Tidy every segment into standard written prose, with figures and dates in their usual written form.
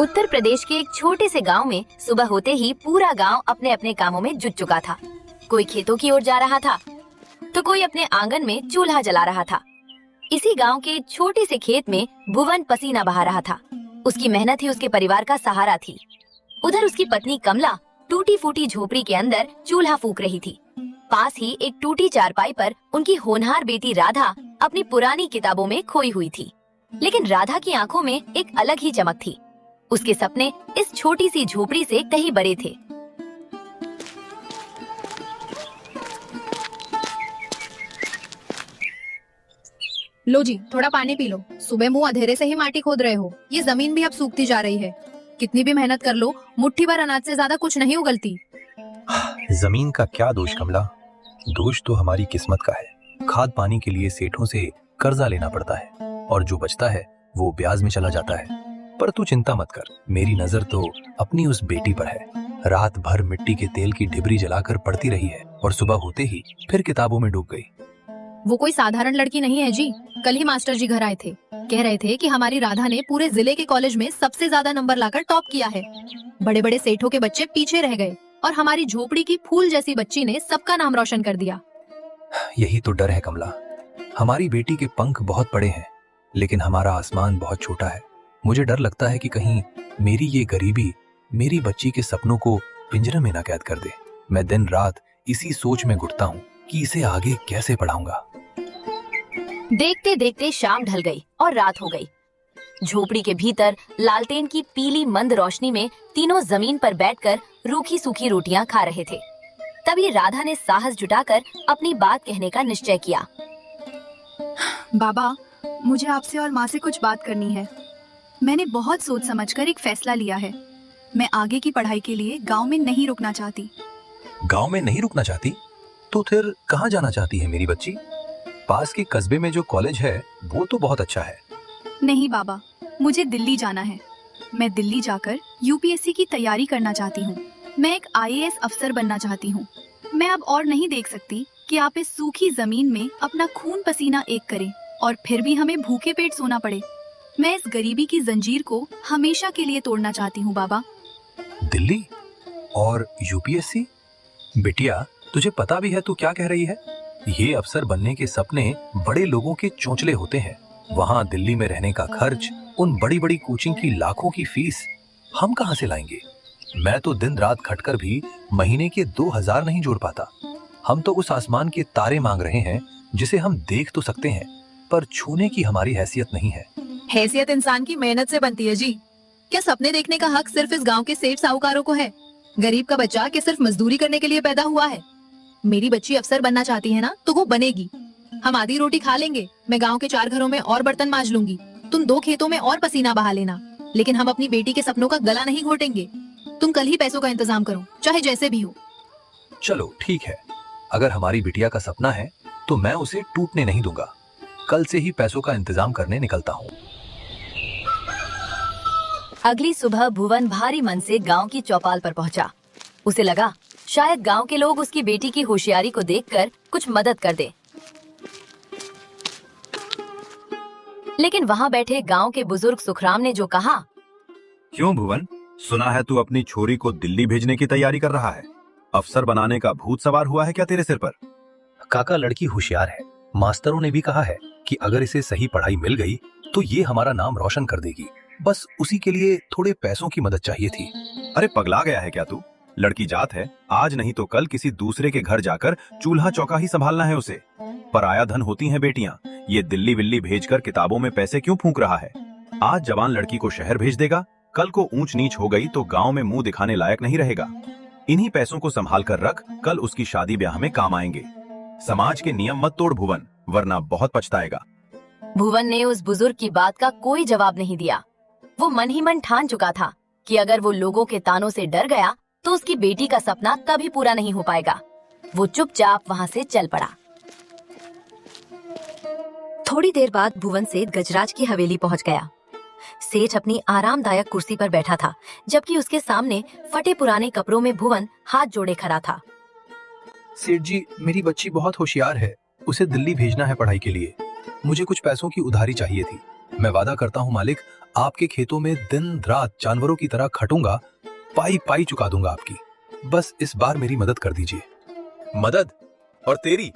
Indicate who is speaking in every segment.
Speaker 1: उत्तर प्रदेश के एक छोटे से गांव में सुबह होते ही पूरा गांव अपने अपने कामों में जुट चुका था। कोई खेतों की ओर जा रहा था तो कोई अपने आंगन में चूल्हा जला रहा था। इसी गांव के छोटे से खेत में भुवन पसीना बहा रहा था। उसकी मेहनत ही उसके परिवार का सहारा थी। उधर उसकी पत्नी कमला टूटी फूटी झोपड़ी के अंदर चूल्हा फूंक रही थी। पास ही एक टूटी चारपाई पर उनकी होनहार बेटी राधा अपनी पुरानी किताबों में खोई हुई थी। लेकिन राधा की आंखों में एक अलग ही चमक थी। उसके सपने इस छोटी सी झोपड़ी से कहीं बड़े थे।
Speaker 2: लो जी, थोड़ा पानी पी लो। सुबह मुंह अंधेरे से ही माटी खोद रहे हो। ये जमीन भी अब सूखती जा रही है। कितनी भी मेहनत कर लो, मुट्ठी भर अनाज से ज्यादा कुछ नहीं उगलती।
Speaker 3: जमीन का क्या दोष कमला, दोष तो हमारी किस्मत का है। खाद पानी के लिए सेठों से कर्जा लेना पड़ता है और जो बचता है वो ब्याज में चला जाता है। पर तू चिंता मत कर, मेरी नजर तो अपनी उस बेटी पर है। रात भर मिट्टी के तेल की ढिबरी जलाकर पढ़ती रही है और सुबह होते ही फिर किताबों में डूब गई।
Speaker 2: वो कोई साधारण लड़की नहीं है जी। कल ही मास्टर जी घर आए थे, कह रहे थे कि हमारी राधा ने पूरे जिले के कॉलेज में सबसे ज्यादा नंबर लाकर टॉप किया है। बड़े बड़े सेठों के बच्चे पीछे रह गए और हमारी झोपड़ी की फूल जैसी बच्ची ने सबका नाम रोशन कर दिया।
Speaker 3: यही तो डर है कमला, हमारी बेटी के पंख बहुत बड़े हैं लेकिन हमारा आसमान बहुत छोटा है। मुझे डर लगता है कि कहीं मेरी ये गरीबी मेरी बच्ची के सपनों को पिंजरे में ना कैद कर दे। मैं दिन रात इसी सोच में घुटता हूँ कि इसे आगे कैसे पढ़ाऊंगा।
Speaker 1: देखते देखते शाम ढल गई और रात हो गई। झोपड़ी के भीतर लालटेन की पीली मंद रोशनी में तीनों जमीन पर बैठकर रूखी सूखी रोटियां खा रहे थे। तभी राधा ने साहस जुटाकर अपनी बात कहने का निश्चय किया।
Speaker 4: बाबा, मुझे आपसे और माँ से कुछ बात करनी है। मैंने बहुत सोच समझकर एक फैसला लिया है। मैं आगे की पढ़ाई के लिए गांव में नहीं रुकना चाहती।
Speaker 3: गांव में नहीं रुकना चाहती? तो फिर कहाँ जाना चाहती है मेरी बच्ची? पास के कस्बे में जो कॉलेज है वो तो बहुत अच्छा है।
Speaker 4: नहीं बाबा, मुझे दिल्ली जाना है। मैं दिल्ली जाकर यूपीएससी की तैयारी करना चाहती हूँ। मैं एक आईएएस अफसर बनना चाहती हूँ। मैं अब और नहीं देख सकती कि आप इस सूखी जमीन में अपना खून पसीना एक करें और फिर भी हमें भूखे पेट सोना पड़े। मैं इस गरीबी की जंजीर को हमेशा के लिए तोड़ना चाहती हूँ बाबा।
Speaker 3: दिल्ली और यूपीएससी? बिटिया, तुझे पता भी है तू क्या कह रही है? ये अफसर बनने के सपने बड़े लोगों के चोंचले होते हैं। वहाँ दिल्ली में रहने का खर्च, उन बड़ी बड़ी कोचिंग की लाखों की फीस हम कहाँ से लाएंगे? मैं तो दिन रात खटकर भी महीने के 2000 नहीं जोड़ पाता। हम तो उस आसमान के तारे मांग रहे हैं जिसे हम देख तो सकते हैं पर छूने की हमारी हैसियत नहीं है।
Speaker 2: हैसियत इंसान की मेहनत से बनती है जी। क्या सपने देखने का हक सिर्फ इस गांव के सेठ साहूकारों को है? गरीब का बच्चा क्या सिर्फ मजदूरी करने के लिए पैदा हुआ है? मेरी बच्ची अफसर बनना चाहती है ना, तो वो बनेगी। हम आधी रोटी खा लेंगे, मैं गांव के 4 घरों में और बर्तन मांज लूंगी, तुम 2 खेतों में और पसीना बहा लेना, लेकिन हम अपनी बेटी के सपनों का गला नहीं घोटेंगे। तुम कल ही पैसों का इंतजाम करो, चाहे जैसे भी हो।
Speaker 3: चलो ठीक है, अगर हमारी बिटिया का सपना है तो मैं उसे टूटने नहीं दूंगा। कल से ही पैसों का इंतजाम करने निकलता हूँ।
Speaker 1: अगली सुबह भुवन भारी मन से गांव की चौपाल पर पहुंचा। उसे लगा शायद गांव के लोग उसकी बेटी की होशियारी को देखकर कुछ मदद कर दे। लेकिन वहां बैठे गांव के बुजुर्ग सुखराम ने जो कहा,
Speaker 5: क्यों भुवन, सुना है तू अपनी छोरी को दिल्ली भेजने की तैयारी कर रहा है? अफसर बनाने का भूत सवार हुआ है क्या तेरे सिर पर?
Speaker 3: काका, लड़की होशियार है। मास्टरों ने भी कहा है कि अगर इसे सही पढ़ाई मिल गई तो ये हमारा नाम रोशन कर देगी। बस उसी के लिए थोड़े पैसों की मदद चाहिए थी।
Speaker 5: अरे पगला गया है क्या तू? लड़की जात है, आज नहीं तो कल किसी दूसरे के घर जाकर चूल्हा चौका ही संभालना है उसे। पराया धन होती हैं बेटियां। ये दिल्ली विल्ली भेजकर किताबों में पैसे क्यों फूंक रहा है? आज जवान लड़की को शहर भेज देगा, कल को ऊंच नीच हो गई तो गांव में मुंह दिखाने लायक नहीं रहेगा। इन्हीं पैसों को संभाल कर रख, कल उसकी शादी ब्याह में काम आएंगे। समाज के नियम मत तोड़ भुवन, वरना बहुत पछताएगा।
Speaker 1: भुवन ने उस बुजुर्ग की बात का कोई जवाब नहीं दिया। वो मन ही मन ठान चुका था कि अगर वो लोगों के तानों से डर गया तो उसकी बेटी का सपना कभी पूरा नहीं हो पाएगा। वो चुपचाप वहां से चल पड़ा। थोड़ी देर बाद भुवन सेठ गजराज की हवेली पहुंच गया। सेठ अपनी आरामदायक कुर्सी पर बैठा था, जबकि उसके सामने फटे पुराने कपड़ों में भुवन हाथ जोड़े खड़ा था।
Speaker 3: सेठ जी, मेरी बच्ची बहुत होशियार है, उसे दिल्ली भेजना है पढ़ाई के लिए। मुझे कुछ पैसों की उधारी चाहिए थी। मैं वादा करता हूँ मालिक, आपके खेतों में दिन रात जानवरों की तरह खटूंगा, पाई पाई चुका दूंगा आपकी। बस इस बार मेरी मदद कर दीजिए।
Speaker 5: मदद? और तेरी?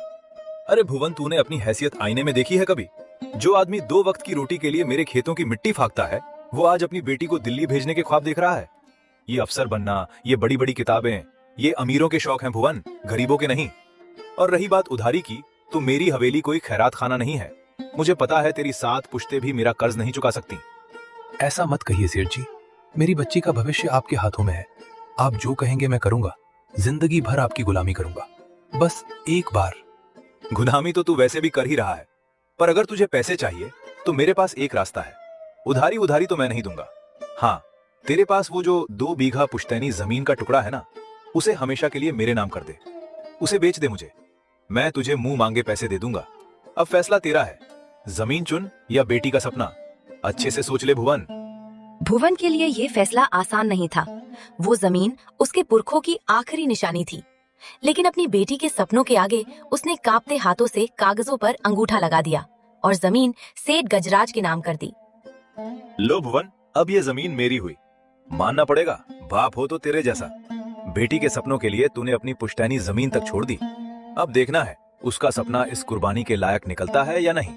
Speaker 5: अरे भुवन, तूने अपनी हैसियत आईने में देखी है कभी? जो आदमी 2 वक्त की रोटी के लिए मेरे खेतों की मिट्टी फाकता है, वो आज अपनी बेटी को दिल्ली भेजने के ख्वाब देख रहा है। ये अफसर बनना, ये बड़ी बड़ी किताबें, ये अमीरों के शौक हैं भुवन, गरीबों के नहीं। और रही बात उधारी की, तो मेरी हवेली कोई खैरात खाना नहीं है। मुझे पता है तेरी 7 पुश्ते भी मेरा कर्ज नहीं चुका सकती।
Speaker 3: ऐसा मत कहिए सेठ जी, मेरी बच्ची का भविष्य आपके हाथों में है। आप जो कहेंगे मैं करूंगा, जिंदगी भर आपकी गुलामी करूंगा। बस एक बार।
Speaker 5: गुलामी तो तू वैसे भी कर ही रहा है, पर अगर तुझे पैसे चाहिए तो मेरे पास एक रास्ता है। उधारी तो मैं नहीं दूंगा। हाँ, तेरे पास वो जो 2 बीघा पुश्तैनी जमीन का टुकड़ा है ना, उसे हमेशा के लिए मेरे नाम कर दे। उसे बेच दे मुझे, मैं तुझे मुंह मांगे पैसे दे दूंगा। अब फैसला तेरा है, जमीन चुन या बेटी का सपना। अच्छे से सोच ले भुवन।
Speaker 1: भुवन के लिए ये फैसला आसान नहीं था। वो जमीन उसके पुरखों की आखिरी निशानी थी, लेकिन अपनी बेटी के सपनों के आगे उसने कांपते हाथों से कागजों पर अंगूठा लगा दिया और जमीन सेठ गजराज के नाम कर दी।
Speaker 5: लो भुवन, अब ये जमीन मेरी हुई। मानना पड़ेगा, बाप हो तो तेरे जैसा। बेटी के सपनों के लिए तूने अपनी पुश्तैनी जमीन तक छोड़ दी। अब देखना है उसका सपना इस कुर्बानी के लायक निकलता है या नहीं।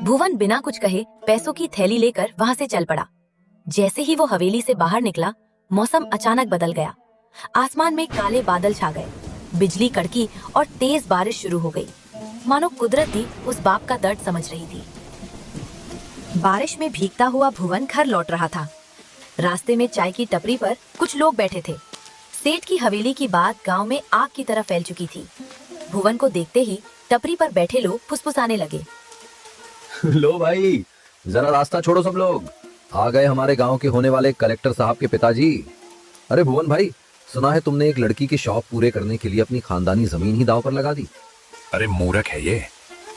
Speaker 1: भुवन बिना कुछ कहे पैसों की थैली लेकर वहां से चल पड़ा। जैसे ही वो हवेली से बाहर निकला, मौसम अचानक बदल गया। आसमान में काले बादल छा गए, बिजली कड़की और तेज बारिश शुरू हो गई। मानो कुदरत भी उस बाप का दर्द समझ रही थी। बारिश में भीगता हुआ भुवन घर लौट रहा था। रास्ते में चाय की टपरी पर कुछ लोग बैठे थे। सेठ की हवेली की बात गांव में आग की तरह फैल चुकी थी। भुवन को देखते ही टपरी पर बैठे लोग फुसफुसाने लगे।
Speaker 6: लो भाई, जरा रास्ता छोड़ो सब लोग, आ गए हमारे गांव के होने वाले कलेक्टर साहब के पिताजी। अरे भुवन भाई, सुना है तुमने एक लड़की के शौक पूरे करने के लिए अपनी खानदानी जमीन ही दांव पर लगा दी।
Speaker 5: अरे मूर्ख है ये।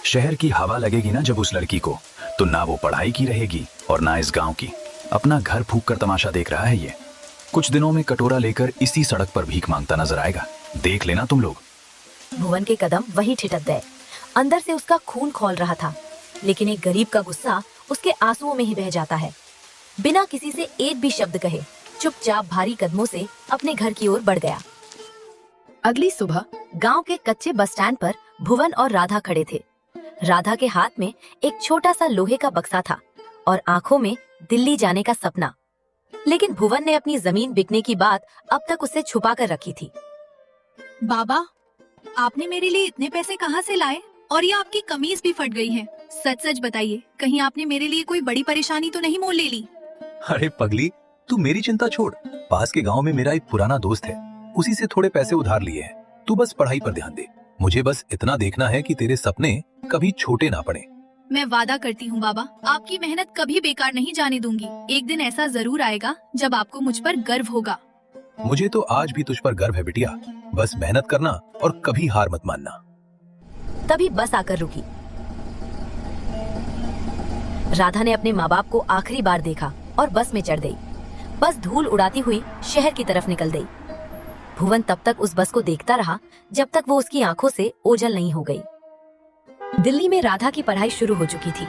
Speaker 5: शहर की हवा लगेगी ना जब उस लड़की को, तो ना वो पढ़ाई की रहेगी और ना इस गांव की। अपना घर फूंक कर तमाशा देख रहा है ये। कुछ दिनों में कटोरा लेकर इसी सड़क पर भीख मांगता नजर आएगा, देख लेना तुम लोग।
Speaker 1: भुवन के कदम वहीं ठिठक गए। अंदर से उसका खून खौल रहा था, लेकिन एक गरीब का गुस्सा उसके आंसुओं में ही बह जाता है। बिना किसी से एक भी शब्द कहे चुपचाप भारी कदमों से अपने घर की ओर बढ़ गया। अगली सुबह गांव के कच्चे बस स्टैंड पर भुवन और राधा खड़े थे। राधा के हाथ में एक छोटा सा लोहे का बक्सा था और आंखों में दिल्ली जाने का सपना। लेकिन भुवन ने अपनी जमीन बिकने की बात अब तक उससे छुपा कर रखी थी।
Speaker 4: बाबा, आपने मेरे लिए इतने पैसे कहाँ से लाए? और ये आपकी कमीज भी फट गई है। सच सच बताइए, कहीं आपने मेरे लिए कोई बड़ी परेशानी तो नहीं मोल ले ली?
Speaker 3: अरे पगली, तू मेरी चिंता छोड़। पास के गांव में मेरा एक पुराना दोस्त है, उसी से थोड़े पैसे उधार लिए हैं। तू बस पढ़ाई पर ध्यान दे। मुझे बस इतना देखना है कि तेरे सपने कभी छोटे ना पड़े।
Speaker 4: मैं वादा करती हूँ बाबा, आपकी मेहनत कभी बेकार नहीं जाने दूंगी। एक दिन ऐसा जरूर आएगा जब आपको मुझ पर गर्व होगा।
Speaker 3: मुझे तो आज भी तुझ पर गर्व है बिटिया। बस मेहनत करना और कभी हार मत मानना।
Speaker 1: तभी बस आकर रुकी। राधा ने अपने माँ बाप को आखिरी बार देखा और बस में चढ़ गई। बस धूल उड़ाती हुई शहर की तरफ निकल गई। भुवन तब तक उस बस को देखता रहा जब तक वो उसकी आंखों से ओझल नहीं हो गई। दिल्ली में राधा की पढ़ाई शुरू हो चुकी थी।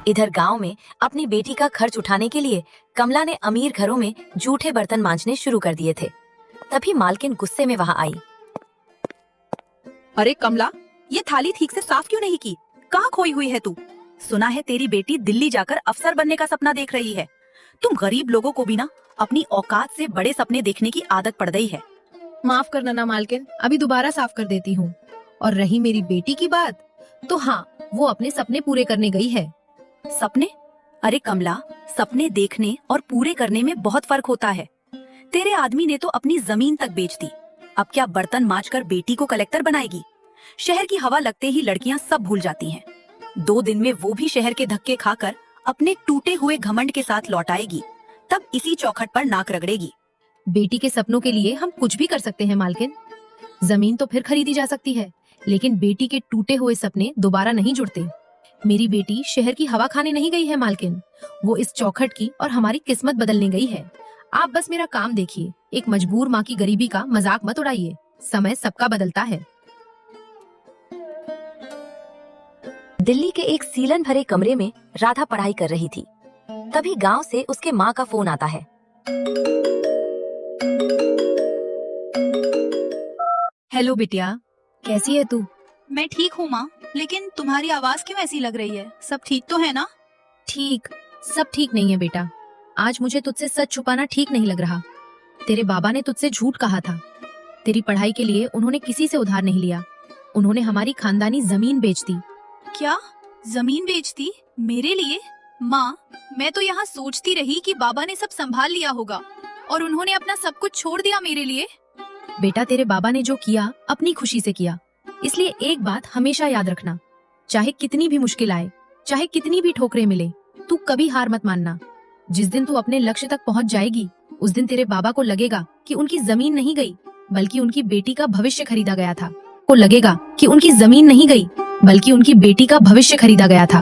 Speaker 1: इधर गांव में अपनी बेटी का खर्च उठाने के लिए कमला ने अमीर घरों में जूठे बर्तन मांजने शुरू कर दिए थे। तभी मालकिन गुस्से में वहां आई।
Speaker 7: अरे कमला, ये थाली ठीक से साफ क्यों नहीं की? कहाँ खोई हुई है तू? सुना है तेरी बेटी दिल्ली जाकर अफसर बनने का सपना देख रही है। तुम गरीब लोगों को भी ना अपनी औकात से बड़े सपने देखने की आदत पड़ गई है।
Speaker 2: माफ करना ना मालकिन, अभी दोबारा साफ कर देती हूँ। और रही मेरी बेटी की बात, तो हाँ, वो अपने सपने पूरे करने गई है।
Speaker 7: सपने? अरे कमला, सपने देखने और पूरे करने में बहुत फर्क होता है। तेरे आदमी ने तो अपनी जमीन तक बेच दी। अब क्या बर्तन मांजकर बेटी को कलेक्टर बनाएगी? शहर की हवा लगते ही लड़कियां सब भूल जाती हैं। 2 दिन में वो भी शहर के धक्के खाकर अपने टूटे हुए घमंड के साथ लौट आएगी। तब इसी चौखट पर नाक रगड़ेगी।
Speaker 2: बेटी के सपनों के लिए हम कुछ भी कर सकते हैं मालकिन। जमीन तो फिर खरीदी जा सकती है, लेकिन बेटी के टूटे हुए सपने दोबारा नहीं जुड़ते। मेरी बेटी शहर की हवा खाने नहीं गई है मालकिन, वो इस चौखट की और हमारी किस्मत बदलने गई है। आप बस मेरा काम देखिए, एक मजबूर माँ की गरीबी का मजाक मत उड़ाइए। समय सबका बदलता है।
Speaker 1: दिल्ली के एक सीलन भरे कमरे में राधा पढ़ाई कर रही थी। तभी गांव से उसके माँ का फोन आता है।
Speaker 2: हेलो बिटिया, कैसी है तू?
Speaker 4: मैं ठीक हूँ माँ, लेकिन तुम्हारी आवाज क्यों ऐसी लग रही है? सब ठीक तो है ना?
Speaker 2: ठीक, सब ठीक नहीं है बेटा। आज मुझे तुझसे सच छुपाना ठीक नहीं लग रहा। तेरे बाबा ने तुझसे झूठ कहा था। तेरी पढ़ाई के लिए उन्होंने किसी से उधार नहीं लिया। उन्होंने हमारी खानदानी जमीन बेच दी।
Speaker 4: क्या? जमीन बेच दी? मेरे लिए? माँ, मैं तो यहाँ सोचती रही कि बाबा ने सब संभाल लिया होगा और उन्होंने अपना सब कुछ छोड़ दिया मेरे लिए।
Speaker 2: बेटा, तेरे बाबा ने जो किया अपनी खुशी से किया। इसलिए एक बात हमेशा याद रखना, चाहे कितनी भी मुश्किल आए, चाहे कितनी भी ठोकरें मिले, तू कभी हार मत मानना। जिस दिन तू अपने लक्ष्य तक पहुंच जाएगी, उस दिन तेरे बाबा को लगेगा कि उनकी जमीन नहीं गई, बल्कि उनकी बेटी का भविष्य खरीदा गया था। को लगेगा कि उनकी जमीन नहीं गई, बल्कि उनकी बेटी का भविष्य खरीदा गया था।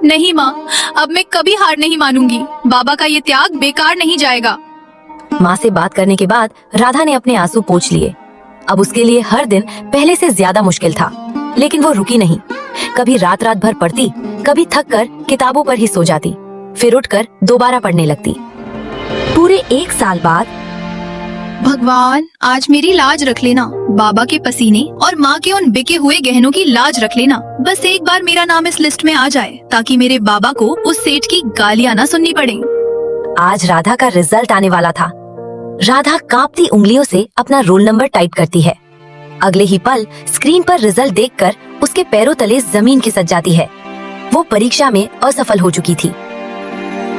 Speaker 4: नहीं माँ, अब मैं कभी हार नहीं मानूंगी। बाबा का ये त्याग बेकार नहीं जाएगा।
Speaker 1: माँ से बात करने के बाद राधा ने अपने आंसू पोंछ लिए। अब उसके लिए हर दिन पहले से ज्यादा मुश्किल था, लेकिन वो रुकी नहीं। कभी रात रात भर पढ़ती, कभी थक कर किताबों पर ही सो जाती, फिर उठकर दोबारा पढ़ने लगती। पूरे 1 साल बाद
Speaker 4: भगवान, आज मेरी लाज रख लेना। बाबा के पसीने और माँ के उन बिके हुए गहनों की लाज रख लेना। बस एक बार मेरा नाम इस लिस्ट में आ जाए, ताकि मेरे बाबा को उस सेठ की गालियाँ न सुननी पड़े।
Speaker 1: आज राधा का रिजल्ट आने वाला था। राधा कांपती उंगलियों से अपना रोल नंबर टाइप करती है। अगले ही पल स्क्रीन पर रिजल्ट देखकर उसके पैरों तले जमीन खिसक जाती है। वो परीक्षा में असफल हो चुकी थी।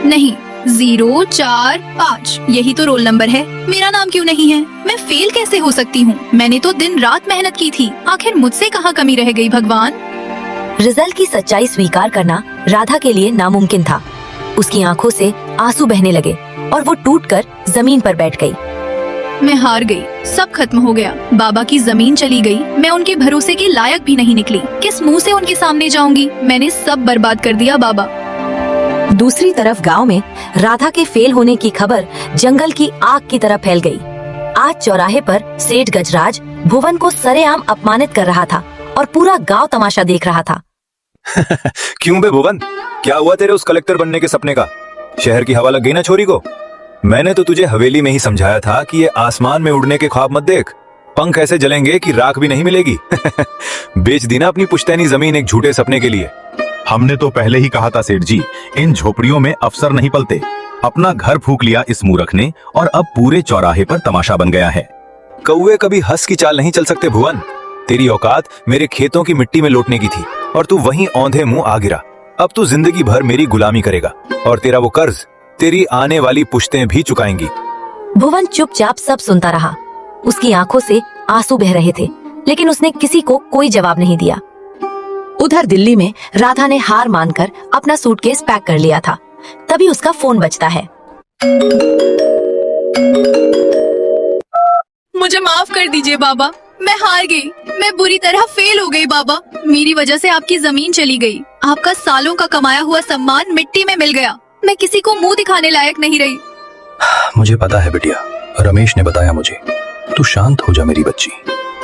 Speaker 4: नहीं, 0 4 5 यही तो रोल नंबर है। मेरा नाम क्यों नहीं है? मैं फेल कैसे हो सकती हूँ? मैंने तो दिन रात मेहनत की थी। आखिर मुझसे कहाँ कमी रह गई भगवान?
Speaker 1: रिजल्ट की सच्चाई स्वीकार करना राधा के लिए नामुमकिन था। उसकी आंखों से आंसू बहने लगे और वो टूटकर जमीन पर बैठ गई।
Speaker 4: मैं हार गई, सब खत्म हो गया। बाबा की जमीन चली गई। मैं उनके भरोसे के लायक भी नहीं निकली। किस मुंह से उनके सामने जाऊंगी? मैंने सब बर्बाद कर दिया बाबा।
Speaker 1: दूसरी तरफ गांव में राधा के फेल होने की खबर जंगल की आग की तरह फैल गई। आज चौराहे पर सेठ गजराज भुवन को सरेआम अपमानित कर रहा था और पूरा गांव तमाशा देख रहा था।
Speaker 5: क्यों बे भुवन, क्या हुआ तेरे उस कलेक्टर बनने के सपने का? शहर की हवा लग गई ना छोरी को? मैंने तो तुझे हवेली में ही समझाया था कि ये आसमान में उड़ने के ख्वाब मत देख। पंख ऐसे जलेंगे कि राख भी नहीं मिलेगी। बेच दी ना अपनी पुश्तैनी जमीन एक झूठे सपने के लिए।
Speaker 8: हमने तो पहले ही कहा था सेठ जी, इन झोपड़ियों में अफसर नहीं पलते। अपना घर फूंक लिया इस मूर्ख ने और अब पूरे चौराहे पर तमाशा बन गया है।
Speaker 5: कौवे कभी हंस की चाल नहीं चल सकते भुवन। तेरी औकात मेरे खेतों की मिट्टी में लौटने की थी और तू वहीं औंधे मुंह आ गिरा। अब तू जिंदगी भर मेरी गुलामी करेगा और तेरा वो कर्ज तेरी आने वाली पुश्तें भी चुकाएंगी।
Speaker 1: भुवन चुपचाप सब सुनता रहा। उसकी आंखों से आंसू बह रहे थे, लेकिन उसने किसी को कोई जवाब नहीं दिया। उधर दिल्ली में राधा ने हार मानकर अपना सूटकेस पैक कर लिया था। तभी उसका फोन बजता है।
Speaker 4: मुझे माफ कर दीजिए बाबा, मैं हार गई। मैं बुरी तरह फेल हो गई बाबा। मेरी वजह से आपकी जमीन चली गई। आपका सालों का कमाया हुआ सम्मान मिट्टी में मिल गया। मैं किसी को मुंह दिखाने लायक नहीं रही।
Speaker 3: मुझे पता है बिटिया, रमेश ने बताया मुझे। तू शांत हो जा मेरी बच्ची।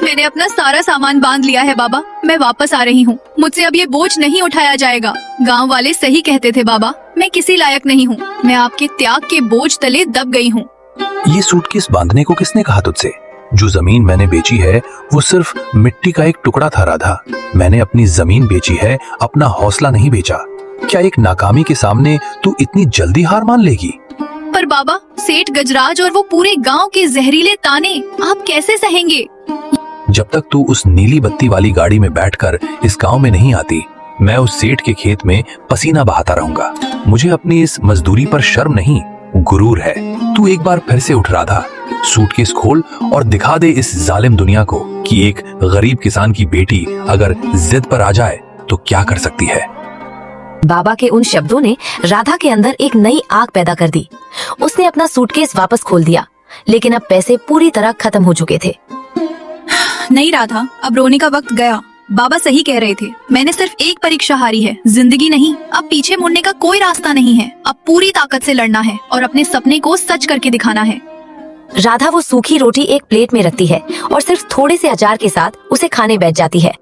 Speaker 4: मैंने अपना सारा सामान बांध लिया है बाबा। मैं वापस आ रही हूँ। मुझसे अब ये बोझ नहीं उठाया जाएगा। गांव वाले सही कहते थे बाबा, मैं किसी लायक नहीं हूँ। मैं आपके त्याग के बोझ तले दब गई हूँ।
Speaker 3: ये सूटकेस बांधने को किसने कहा तुझसे? जो जमीन मैंने बेची है वो सिर्फ मिट्टी का एक टुकड़ा था राधा। मैंने अपनी जमीन बेची है, अपना हौसला नहीं बेचा। क्या एक नाकामी के सामने तू इतनी जल्दी हार मान लेगी?
Speaker 4: पर बाबा, सेठ गजराज और वो पूरे गांव के जहरीले ताने आप कैसे सहेंगे?
Speaker 3: जब तक तू उस नीली बत्ती वाली गाड़ी में बैठकर इस गांव में नहीं आती, मैं उस सेठ के खेत में पसीना बहाता रहूंगा। मुझे अपनी इस मजदूरी पर शर्म नहीं, गुरूर है। तू एक बार फिर से उठ राधा, सूटकेस खोल और दिखा दे इस जालिम दुनिया को कि एक गरीब किसान की बेटी अगर जिद पर आ जाए तो क्या कर सकती है।
Speaker 1: बाबा के उन शब्दों ने राधा के अंदर एक नई आग पैदा कर दी। उसने अपना सूटकेस वापस खोल दिया, लेकिन अब पैसे पूरी तरह खत्म हो चुके थे।
Speaker 4: नहीं राधा, अब रोने का वक्त गया। बाबा सही कह रहे थे। मैंने सिर्फ एक परीक्षा हारी है, जिंदगी नहीं। अब पीछे मुड़ने का कोई रास्ता नहीं है। अब पूरी ताकत से लड़ना है और अपने सपने को सच करके दिखाना है।
Speaker 1: राधा वो सूखी रोटी एक प्लेट में रखती है और सिर्फ थोड़े से अचार के साथ उसे खाने बैठ जाती है।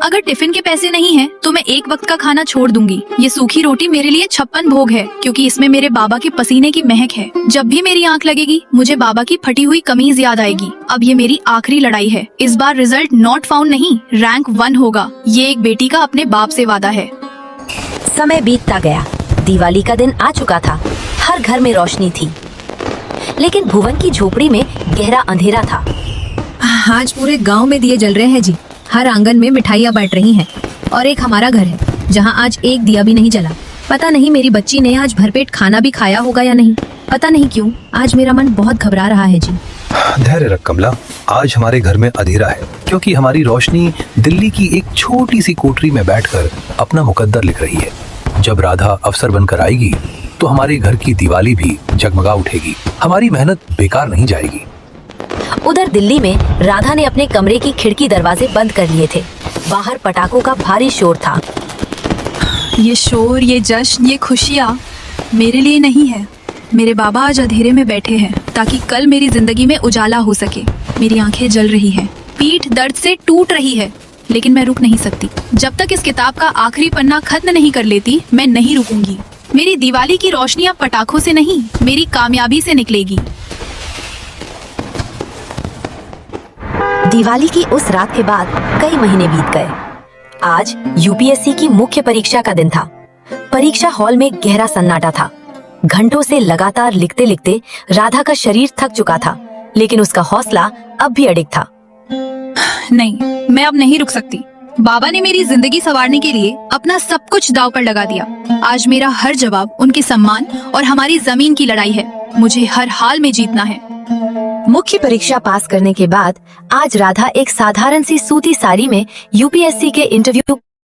Speaker 4: अगर टिफिन के पैसे नहीं हैं, तो मैं एक वक्त का खाना छोड़ दूंगी। ये सूखी रोटी मेरे लिए 56 भोग है, क्योंकि इसमें मेरे बाबा के पसीने की महक है। जब भी मेरी आंख लगेगी, मुझे बाबा की फटी हुई कमीज याद आएगी। अब ये मेरी आखिरी लड़ाई है। इस बार रिजल्ट नॉट फाउंड नहीं, रैंक 1 होगा। ये एक बेटी का अपने बाप से वादा है।
Speaker 1: समय बीतता गया। दिवाली का दिन आ चुका था। हर घर में रोशनी थी, लेकिन भुवन की झोपड़ी में गहरा अंधेरा था।
Speaker 2: आज पूरे गांव में दिए जल रहे हैं जी। हर आंगन में मिठाइयाँ बट रही हैं। और एक हमारा घर है जहां आज एक दिया भी नहीं जला। पता नहीं मेरी बच्ची ने आज भरपेट खाना भी खाया होगा या नहीं। पता नहीं क्यों आज मेरा मन बहुत घबरा रहा है जी।
Speaker 3: धैर्य रख कमला, आज हमारे घर में अंधेरा है क्योंकि हमारी रोशनी दिल्ली की एक छोटी सी कोठरी में बैठकर अपना मुकद्दर लिख रही है। जब राधा अफसर बनकर आएगी तो हमारे घर की दिवाली भी जगमगा उठेगी। हमारी मेहनत बेकार नहीं जाएगी।
Speaker 1: उधर दिल्ली में राधा ने अपने कमरे की खिड़की दरवाजे बंद कर लिए थे। बाहर पटाखों का भारी शोर था।
Speaker 4: ये शोर, ये जश्न, ये खुशियाँ मेरे लिए नहीं है। मेरे बाबा आज अंधेरे में बैठे हैं ताकि कल मेरी जिंदगी में उजाला हो सके। मेरी आंखें जल रही हैं, पीठ दर्द से टूट रही है, लेकिन मैं रुक नहीं सकती। जब तक इस किताब का आखिरी पन्ना खत्म नहीं कर लेती, मैं नहीं रुकूंगी। मेरी दिवाली की रोशनी अब पटाखों से नहीं, मेरी कामयाबी से निकलेगी।
Speaker 1: दिवाली की उस रात के बाद कई महीने बीत गए। आज यूपीएससी की मुख्य परीक्षा का दिन था। परीक्षा हॉल में गहरा सन्नाटा था। घंटों से लगातार लिखते लिखते राधा का शरीर थक चुका था, लेकिन उसका हौसला अब भी अडिग था।
Speaker 4: नहीं, मैं अब नहीं रुक सकती। बाबा ने मेरी जिंदगी संवारने के लिए अपना सब कुछ दांव पर लगा दिया। आज मेरा हर जवाब उनके सम्मान और हमारी जमीन की लड़ाई है। मुझे हर हाल में जीतना है।
Speaker 1: मुख्य परीक्षा पास करने के बाद आज राधा एक साधारण सी सूती साड़ी में यूपीएससी के इंटरव्यू